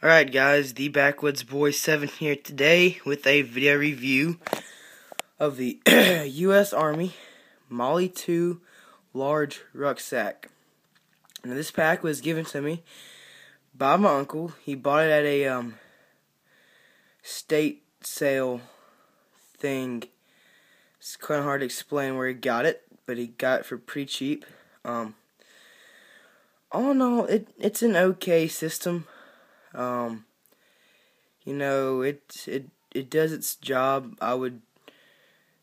Alright guys, the Backwoods Boy 7 here today with a video review of the U.S. Army MOLLE II large rucksack. Now this pack was given to me by my uncle. He bought it at a state sale thing. It's kind of hard to explain where he got it, but he got it for pretty cheap. All in all, it's an okay system. You know, it does its job.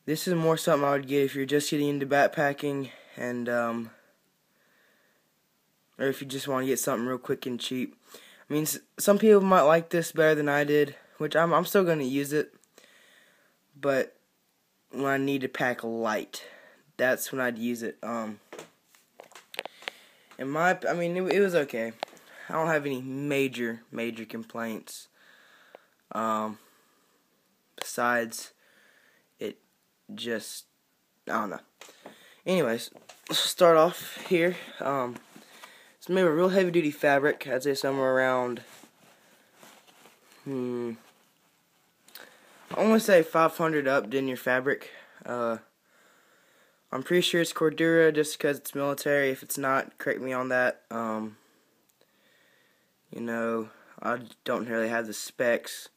This is more something I would get if you're just getting into backpacking, and or if you just want to get something real quick and cheap. I mean, some people might like this better than I did, which I'm still going to use it, but when I need to pack light, that's when I'd use it. I mean, it was okay. I don't have any major complaints. Besides, it just, I don't know. Anyways, let's start off here. It's made with real heavy duty fabric. I'd say somewhere around, I want to say 500 up denier fabric. I'm pretty sure it's Cordura just because it's military. If it's not, correct me on that. You know, I don't really have the specs,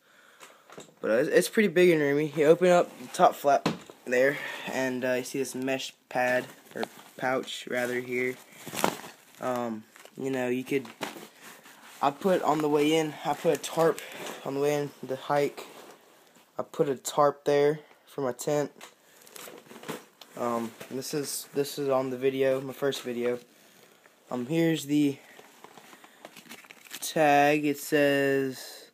but it's pretty big and roomy. You open up the top flap there, and you see this mesh pad, or pouch rather, here. You know, I put on the way in, I put a tarp on the way in the hike. I put a tarp there for my tent. This is on the video, my first video. Here's the tag. It says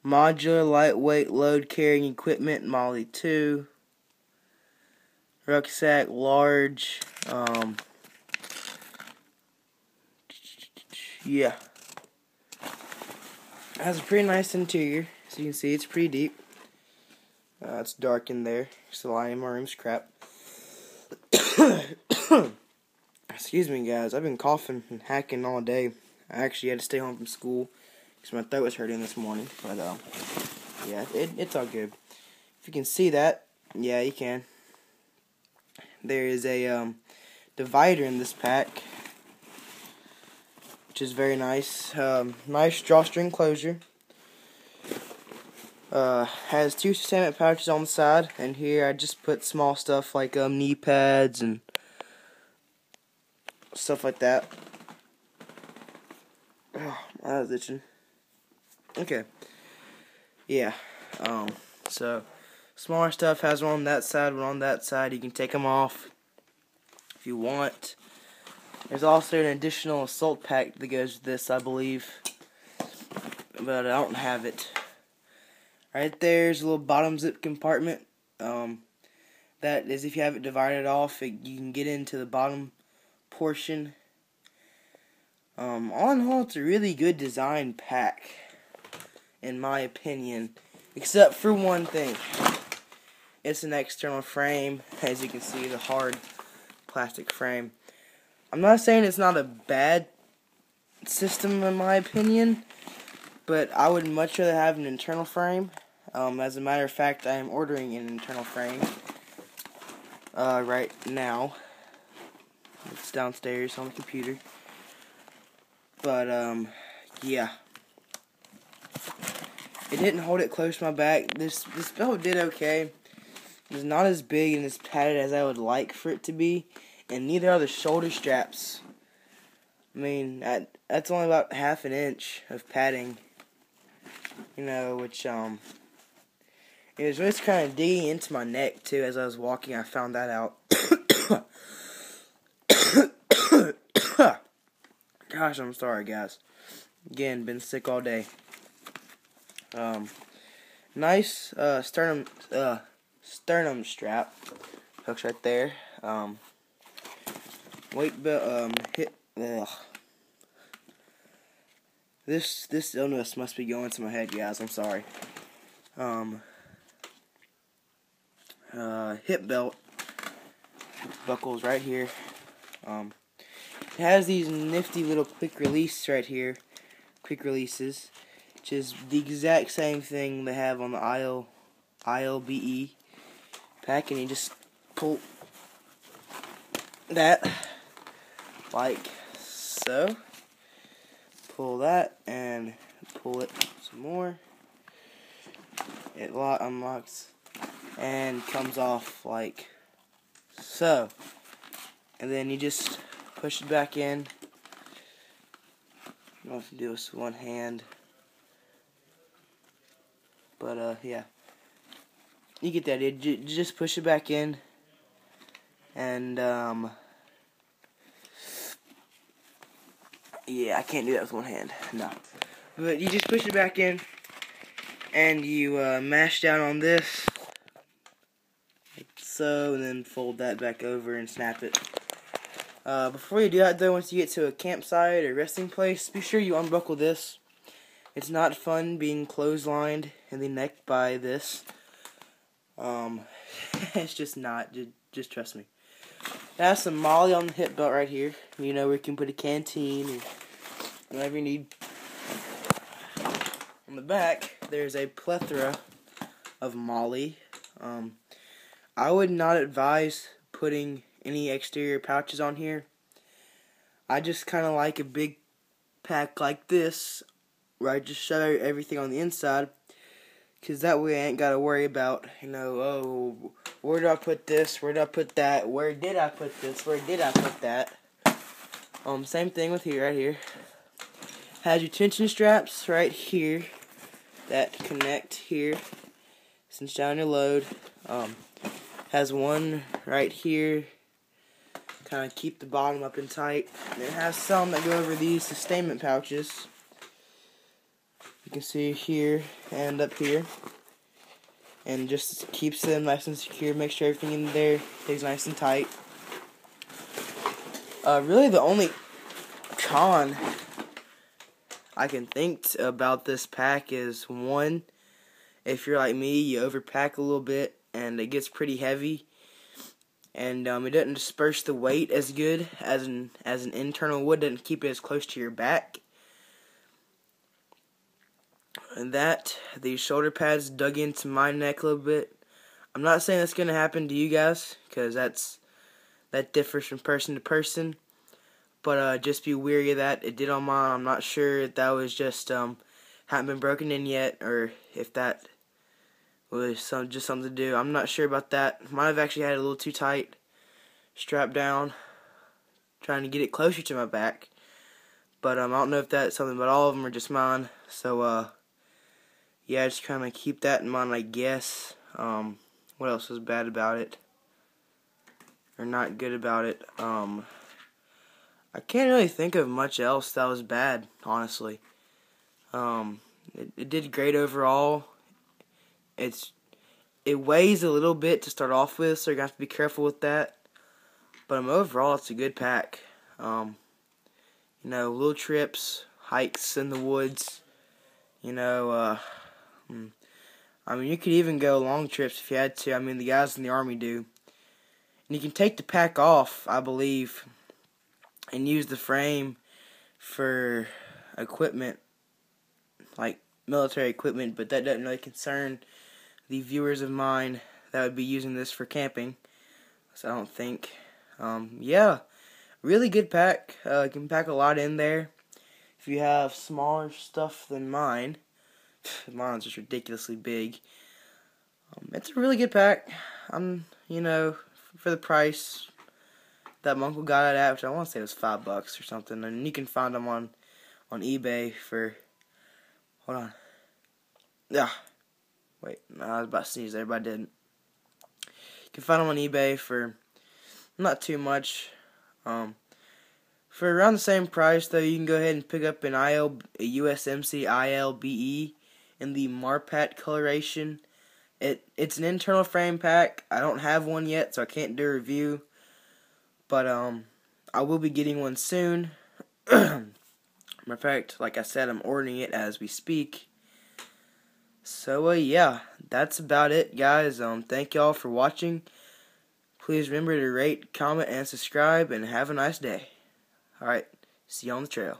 modular lightweight load carrying equipment MOLLE II rucksack large. Yeah, it has a pretty nice interior, so you can see it's pretty deep. It's dark in there, so I am my room's crap. Excuse me guys, I've been coughing and hacking all day. I actually had to stay home from school because my throat was hurting this morning. But yeah, it's all good. If you can see that, yeah, you can. There is a divider in this pack, which is very nice. Nice drawstring closure. Has two sustainment pouches on the side, and here I just put small stuff like knee pads and stuff like that. Oh, my eyes itching. Okay. Yeah. So smaller stuff has one on that side, one on that side. You can take them off if you want. There's also an additional assault pack that goes with this, I believe, but I don't have it. Right there's a little bottom zip compartment. That is, if you have it divided off, you can get into the bottom portion. All in all, it's a really good design pack, in my opinion, except for one thing. It's an external frame, as you can see, the hard plastic frame. I'm not saying it's not a bad system, in my opinion, but I would much rather have an internal frame. As a matter of fact, I am ordering an internal frame right now. It's downstairs on the computer. But yeah, it didn't hold it close to my back. This belt did okay. It's not as big and as padded as I would like for it to be, and neither are the shoulder straps. I mean, that's only about ½ an inch of padding, you know, which it was just kind of digging into my neck too as I was walking. I found that out. Gosh, I'm sorry, guys. Again, been sick all day. Nice sternum strap. Hooks right there. Weight belt. This illness must be going to my head, guys. I'm sorry. Hip belt. Buckles right here. It has these nifty little quick release right here. Quick releases. which is the exact same thing they have on the ILBE pack, and you just pull that like so. Pull that and pull it some more. It unlocks and comes off like so. And then you just push it back in. I don't know if you do this with one hand. But yeah. You get that. You just push it back in. And yeah, I can't do that with one hand. No. But you just push it back in. And you mash down on this. Like so. And then fold that back over and snap it. Before you do that though, once you get to a campsite or resting place, be sure you unbuckle this. It's not fun being clotheslined in the neck by this. It's just not. Just trust me. It has some MOLLE on the hip belt right here. You know, where you can put a canteen or whatever you need. On the back, there's a plethora of MOLLE. I would not advise putting any exterior pouches on here. I just kind of like a big pack like this, where I just shut out everything on the inside, because that way I ain't got to worry about, you know, oh, where do I put this, where did I put that, where did I put this, where did I put that. Same thing with here, right here. Has your tension straps right here that connect here, cinch down your load. Has one right here, kind of keep the bottom up and tight. And it has some that go over these sustainment pouches. You can see here and up here. And just keeps them nice and secure. Make sure everything in there stays nice and tight. Really the only con I can think about this pack is, one, if you're like me, you overpack a little bit and it gets pretty heavy. And it doesn't disperse the weight as good as an internal would. Doesn't keep it as close to your back. And that, these shoulder pads dug into my neck a little bit. I'm not saying that's going to happen to you guys, because that differs from person to person. But just be wary of that. It did on mine. I'm not sure if that was just hadn't been broken in yet, or if that was just something to do. I'm not sure about that. Might have actually had it a little too tight, strapped down, trying to get it closer to my back. But I don't know if that's something, but all of them are just mine. So yeah, just kind of keep that in mind, I guess. What else was bad about it, or not good about it? I can't really think of much else that was bad, honestly. It did great overall. It weighs a little bit to start off with, so you're going to have to be careful with that. But overall, it's a good pack. You know, little trips, hikes in the woods. You know, I mean, you could even go long trips if you had to. I mean, the guys in the Army do. And you can take the pack off, I believe, and use the frame for equipment, like military equipment, but that doesn't really concern the viewers of mine that would be using this for camping, so I don't think. Yeah, really good pack. You can pack a lot in there. If you have smaller stuff than mine, mine's just ridiculously big. It's a really good pack. You know, for the price that my uncle got it at, which I want to say was $5 or something, and you can find them on eBay for. Hold on. Yeah. Wait, no, I was about to sneeze there, but I didn't. You can find them on eBay for not too much. For around the same price, though, you can go ahead and pick up a USMC ILBE in the Marpat coloration. It's an internal frame pack. I don't have one yet, so I can't do a review. But I will be getting one soon. Matter of fact, like I said, I'm ordering it as we speak. So yeah, that's about it, guys. Thank y'all for watching. Please remember to rate, comment, and subscribe, and have a nice day. Alright, see you on the trail.